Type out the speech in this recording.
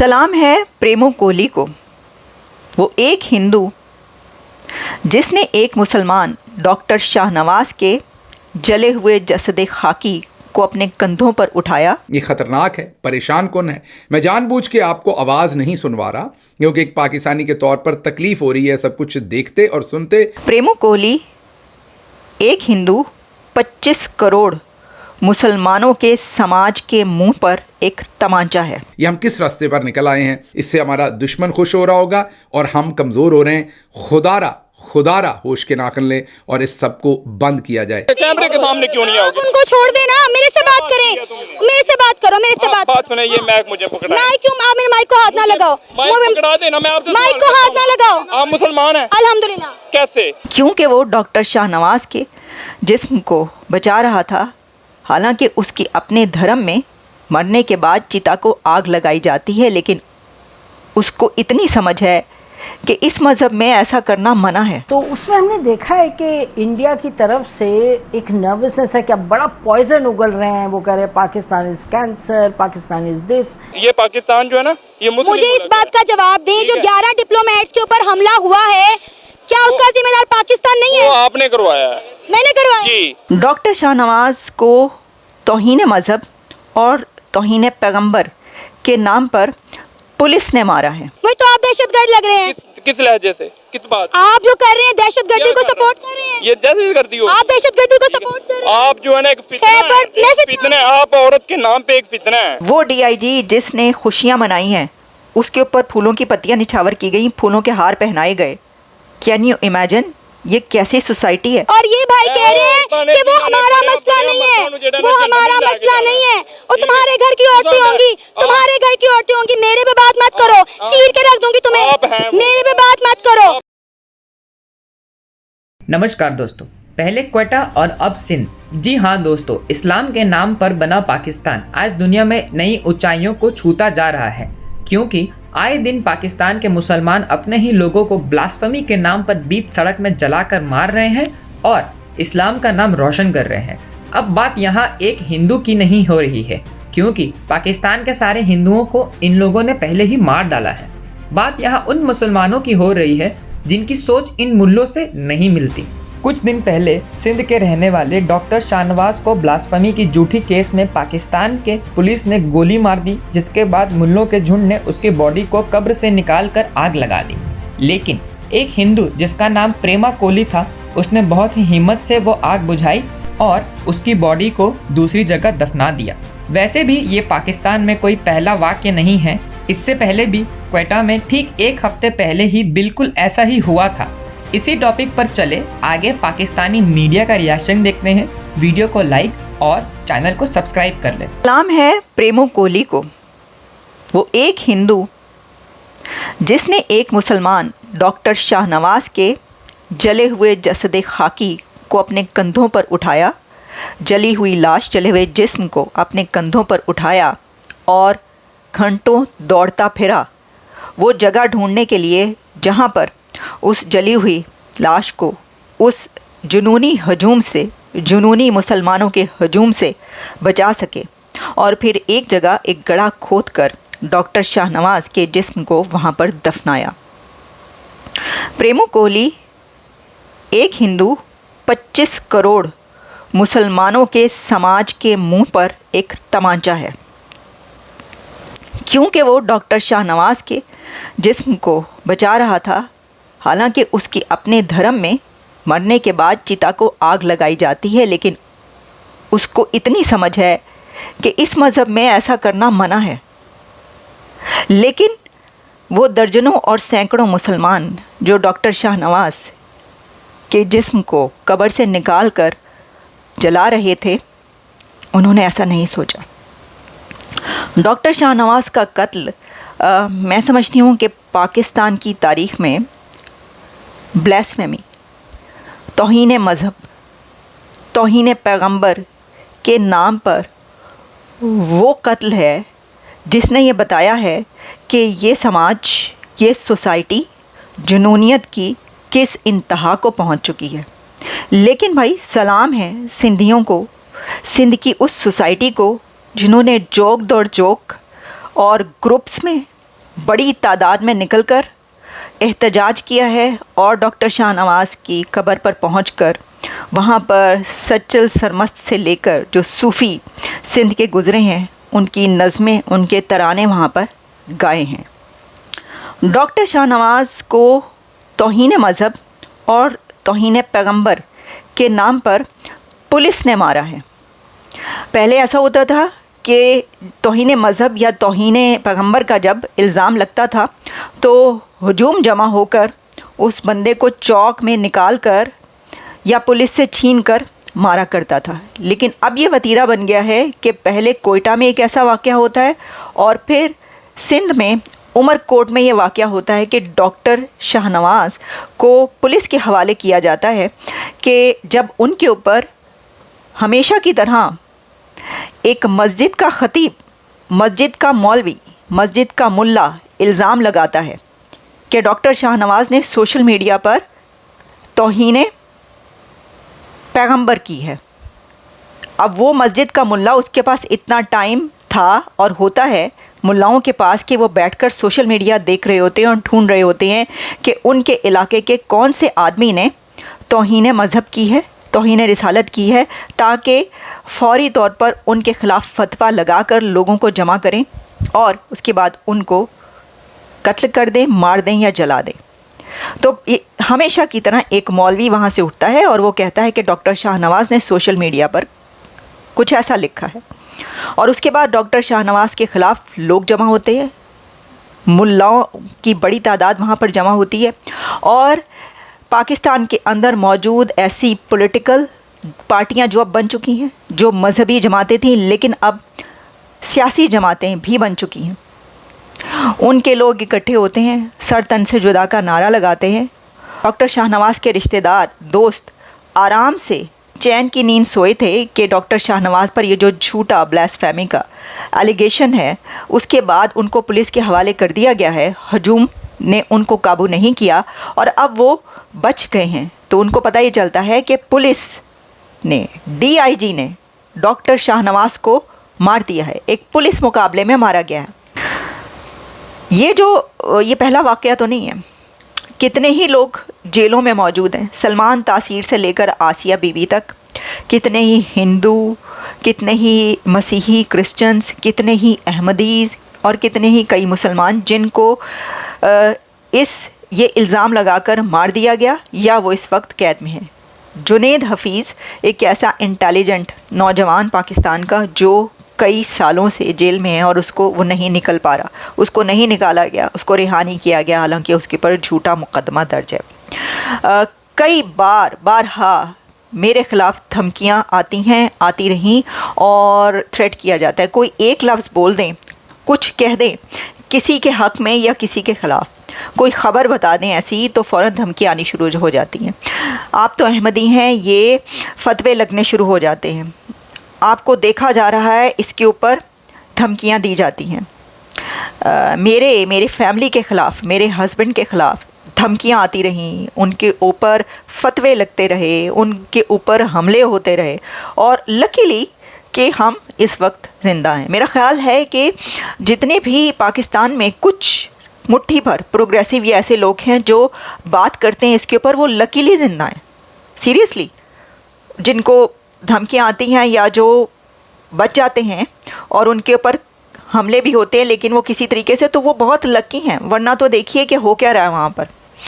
सलाम है प्रेमो कोहली को। वो एक हिंदू जिसने एक मुसलमान डॉक्टर शाहनवाज के जले हुए जसद खाकी को अपने कंधों पर उठाया। ये खतरनाक है, परेशान कौन है। मैं जानबूझ के आपको आवाज़ नहीं सुनवा रहा क्योंकि एक पाकिस्तानी के तौर पर तकलीफ हो रही है सब कुछ देखते और सुनते। प्रेमो कोहली एक हिंदू 25 करोड़ मुसलमानों के समाज के मुंह पर एक तमांचा है। ये हम किस रास्ते पर निकल आए हैं, इससे हमारा दुश्मन खुश हो रहा होगा और हम कमज़ोर हो रहे हैं। खुदारा होश के नाखन ले और इस सब को बंद किया जाए। कैमरे के सामने क्यों नहीं आओगे? उनको छोड़ देना, मेरे से बात करें, मेरे से बात करो, मेरे से बात सुने। ये माइक मुझे पकड़ा है। माइक क्यों? आप मेरे माइक को हाथ ना लगाओ, माइक पकड़ा देना। मैं आपसे माइक को हाथ ना लगाओ। आप मुसलमान हैं? अल्हम्दुलिल्लाह। कैसे? क्योंकि वो डॉक्टर शाहनवाज के जिस्म को बचा रहा था, हालांकि उसकी अपने धर्म में मरने के बाद चिता को आग लगाई जाती है, लेकिन उसको इतनी समझ है कि इस मज़हब में ऐसा करना मना है। तो उसमें हमने देखा है कि इंडिया की तरफ से एक नर्वसनेस है, क्या बड़ा पॉइजन उगल रहे हैं। वो कह रहे हैं Pakistan is cancer, Pakistan is this. ये पाकिस्तान जो है ना, ये मुस्लिम मुझे इस बात का जवाब दें, जो 11 डिप्लोमेट्स के ऊपर हमला हुआ है, क्या उसका जिम्मेदार पाकिस्तान नहीं है? वो आपने करवाया है। मैंने करवाया जी। डॉक्टर शाहनवाज को तौहीन मज़हब और तौहीन पैगंबर के नाम पर पुलिस ने मारा है। वही तो आप दहशतगर्द लग रहे हैं। किस लहजे से? किस बात? आप जो कर रहे हैं दहशतगर्दी को सपोर्ट कर रहे हैं। ये दहशतगर्दी हो। आप दहशतगर्दी को सपोर्ट कर रहे हैं। आप जो है ना एक फितना है। आप औरत के नाम पे एक फितना है। वो डीआईजी जिसने खुशियां मनाई हैं, उसके ऊपर फूलों की पत्तियां निछावर की गई, फूलों के हार पहनाए गए। Can you imagine? ये कैसी सोसाइटी है? और ये भाई कह रहे हैं कि वो हमारा मसला नहीं है, वो हमारा मसला नहीं है, वो तुम्हारे घर की औरतें होंगी, तुम्हारे घर की औरतें होंगी। मेरे पे बात मत करो, चीर के रख दूंगी तुम्हें। मेरे पे बात मत करो। नमस्कार दोस्तों, पहले क्वेटा और अब सिंध। जी हाँ दोस्तों, इस्लाम के नाम पर बना पाकिस्तान आज दुनिया में नई ऊंचाइयों को छूता जा रहा है, क्योंकि आए दिन पाकिस्तान के मुसलमान अपने ही लोगों को ब्लास्फेमी के नाम पर बीच सड़क में जलाकर मार रहे हैं और इस्लाम का नाम रोशन कर रहे हैं। अब बात यहाँ एक हिंदू की नहीं हो रही है, क्योंकि पाकिस्तान के सारे हिंदुओं को इन लोगों ने पहले ही मार डाला है। बात यहाँ उन मुसलमानों की हो रही है जिनकी सोच इन मुल्लों से नहीं मिलती। कुछ दिन पहले सिंध के रहने वाले डॉक्टर शाहनवाज को ब्लास्फेमी की झूठी केस में पाकिस्तान के पुलिस ने गोली मार दी, जिसके बाद मुल्लों के झुंड ने उसकी बॉडी को कब्र से निकालकर आग लगा दी। लेकिन एक हिंदू जिसका नाम प्रेमा कोहली था, उसने बहुत ही हिम्मत से वो आग बुझाई और उसकी बॉडी को दूसरी जगह दफना दिया। वैसे भी ये पाकिस्तान में कोई पहला वाक्य नहीं है। इससे पहले भी क्वेटा में ठीक एक हफ्ते पहले ही बिल्कुल ऐसा ही हुआ था। इसी टॉपिक पर चले आगे पाकिस्तानी मीडिया का रिएक्शन देखते हैं। वीडियो को लाइक और चैनल को सब्सक्राइब कर लें। सलाम है प्रेमो कोहली को। वो एक हिंदू जिसने एक मुसलमान डॉक्टर शाहनवाज के जले हुए जसद खाकी को अपने कंधों पर उठाया, जली हुई लाश, जले हुए जिस्म को अपने कंधों पर उठाया और घंटों दौड़ता फिरा वो जगह ढूंढने के लिए जहाँ पर उस जली हुई लाश को उस जुनूनी हजूम से, जुनूनी मुसलमानों के हजूम से बचा सके, और फिर एक जगह एक गड्ढा खोदकर डॉक्टर शाहनवाज के जिस्म को वहाँ पर दफनाया। प्रेमो कोहली एक हिंदू 25 करोड़ मुसलमानों के समाज के मुंह पर एक तमांचा है, क्योंकि वो डॉक्टर शाहनवाज के जिस्म को बचा रहा था, हालांकि उसकी अपने धर्म में मरने के बाद चिता को आग लगाई जाती है, लेकिन उसको इतनी समझ है कि इस मज़हब में ऐसा करना मना है। लेकिन वो दर्जनों और सैकड़ों मुसलमान जो डॉक्टर शाहनवाज के जिस्म को कब्र से निकाल कर जला रहे थे, उन्होंने ऐसा नहीं सोचा। डॉक्टर शाहनवाज का कत्ल मैं समझती हूँ कि पाकिस्तान की तारीख़ में ब्लास्फेमी, तौहीन मज़हब, तौहीन पैगंबर के नाम पर वो कत्ल है जिसने ये बताया है कि ये समाज, ये सोसाइटी जुनूनियत की किस इंतहा को पहुंच चुकी है। लेकिन भाई सलाम है सिंधियों को, सिंध की उस सोसाइटी को जिन्होंने जोक दौड़ जोक और ग्रुप्स में बड़ी तादाद में निकलकर एहतजाज किया है और डॉक्टर शाहनवाज़ की कब्र पर पहुंचकर वहां पर सच्चल सरमस्त से लेकर जो सूफ़ी सिंध के गुज़रे हैं उनकी नज़में, उनके तराने वहां पर गाए हैं। डॉक्टर शाहनवाज़ को तौहीन मज़हब और तौहीन पैगंबर के नाम पर पुलिस ने मारा है। पहले ऐसा होता था कि तौहीन मज़हब या तौहीन पैगंबर का जब इल्ज़ाम लगता था तो हजूम जमा होकर उस बंदे को चौक में निकाल कर या पुलिस से छीन कर मारा करता था। लेकिन अब ये वतीरा बन गया है कि पहले कोयटा में एक ऐसा वाक़या होता है और फिर सिंध में उमरकोट में ये वाक़या होता है कि डॉक्टर शाहनवाज़ को पुलिस के हवाले किया जाता है कि जब उनके ऊपर हमेशा की तरह एक मस्जिद का ख़तीब, मस्जिद का मौलवी, मस्जिद का मुल्ला इल्ज़ाम लगाता है कि डॉक्टर शाहनवाज़ ने सोशल मीडिया पर तौहीन पैगंबर की है। अब वो मस्जिद का मुल्ला, उसके पास इतना टाइम था और होता है मुल्लाओं के पास कि वो बैठकर सोशल मीडिया देख रहे होते हैं और ढूंढ रहे होते हैं कि उनके इलाके के कौन से आदमी ने तौहीन मज़हब की है, तौहीन रिसालत की है, ताकि फ़ौरी तौर पर उनके ख़िलाफ़ फतवा लगाकर लोगों को जमा करें और उसके बाद उनको कत्ल कर दें, मार दें या जला दें। तो ये हमेशा की तरह एक मौलवी वहाँ से उठता है और वो कहता है कि डॉक्टर शाहनवाज़ ने सोशल मीडिया पर कुछ ऐसा लिखा है और उसके बाद डॉक्टर शाहनवाज़ के ख़िलाफ़ लोग जमा होते हैं, मुल्लाओं की बड़ी तादाद वहाँ पर जमा होती है और पाकिस्तान के अंदर मौजूद ऐसी पॉलिटिकल पार्टियाँ जो अब बन चुकी हैं, जो मजहबी जमातें थीं लेकिन अब सियासी जमातें भी बन चुकी हैं, उनके लोग इकट्ठे होते हैं, सर तन से जुदा का नारा लगाते हैं। डॉक्टर शाहनवाज़ के रिश्तेदार, दोस्त आराम से चैन की नींद सोए थे कि डॉक्टर शाहनवाज़ पर ये जो झूठा ब्लास्फेमी का एलिगेशन है उसके बाद उनको पुलिस के हवाले कर दिया गया है। हजूम ने उनको काबू नहीं किया और अब वो बच गए हैं। तो उनको पता ये चलता है कि पुलिस ने, DIG ने डॉक्टर शाहनवाज़ को मार दिया है, एक पुलिस मुकाबले में मारा गया है। ये पहला वाक़या तो नहीं है, कितने ही लोग जेलों में मौजूद हैं, सलमान तासीर से लेकर आसिया बीवी तक, कितने ही हिंदू, कितने ही मसीही क्रिश्चियंस, कितने ही अहमदीज़ और कितने ही कई मुसलमान जिनको ये इल्ज़ाम लगाकर मार दिया गया या वो इस वक्त कैद में हैं। जुनैद हफीज़ एक ऐसा इंटेलिजेंट नौजवान पाकिस्तान का जो कई सालों से जेल में है और उसको वो नहीं निकल पा रहा, उसको नहीं निकाला गया, उसको रिहा नहीं किया गया, हालांकि उसके पर झूठा मुकदमा दर्ज है। कई बारहा मेरे ख़िलाफ़ धमकियाँ आती हैं, आती रहीं और थ्रेट किया जाता है। कोई एक लफ्ज़ बोल दें, कुछ कह दें किसी के हक़ में या किसी के ख़िलाफ़, कोई ख़बर बता दें ऐसी, तो फ़ौरन धमकी आनी शुरू हो जाती हैं। आप तो अहमदी हैं, ये फतवे लगने शुरू हो जाते हैं, आपको देखा जा रहा है, इसके ऊपर धमकियां दी जाती हैं। मेरे फैमिली के ख़िलाफ़, मेरे हस्बैंड के ख़िलाफ़ धमकियां आती रहीं, उनके ऊपर फतवे लगते रहे, उनके ऊपर हमले होते रहे और लकीली कि हम इस वक्त ज़िंदा हैं। मेरा ख़्याल है कि जितने भी पाकिस्तान में कुछ मुट्ठी भर प्रोग्रेसिव या ऐसे लोग हैं जो बात करते हैं इसके ऊपर, वो लकीली ज़िंदा हैं। सीरियसली, जिनको धमकियाँ आती हैं या जो बच जाते हैं और उनके ऊपर हमले भी होते हैं लेकिन वो किसी तरीके से, तो वो बहुत लकी हैं, वरना तो देखिए कि हो क्या रहा है वहाँ पर।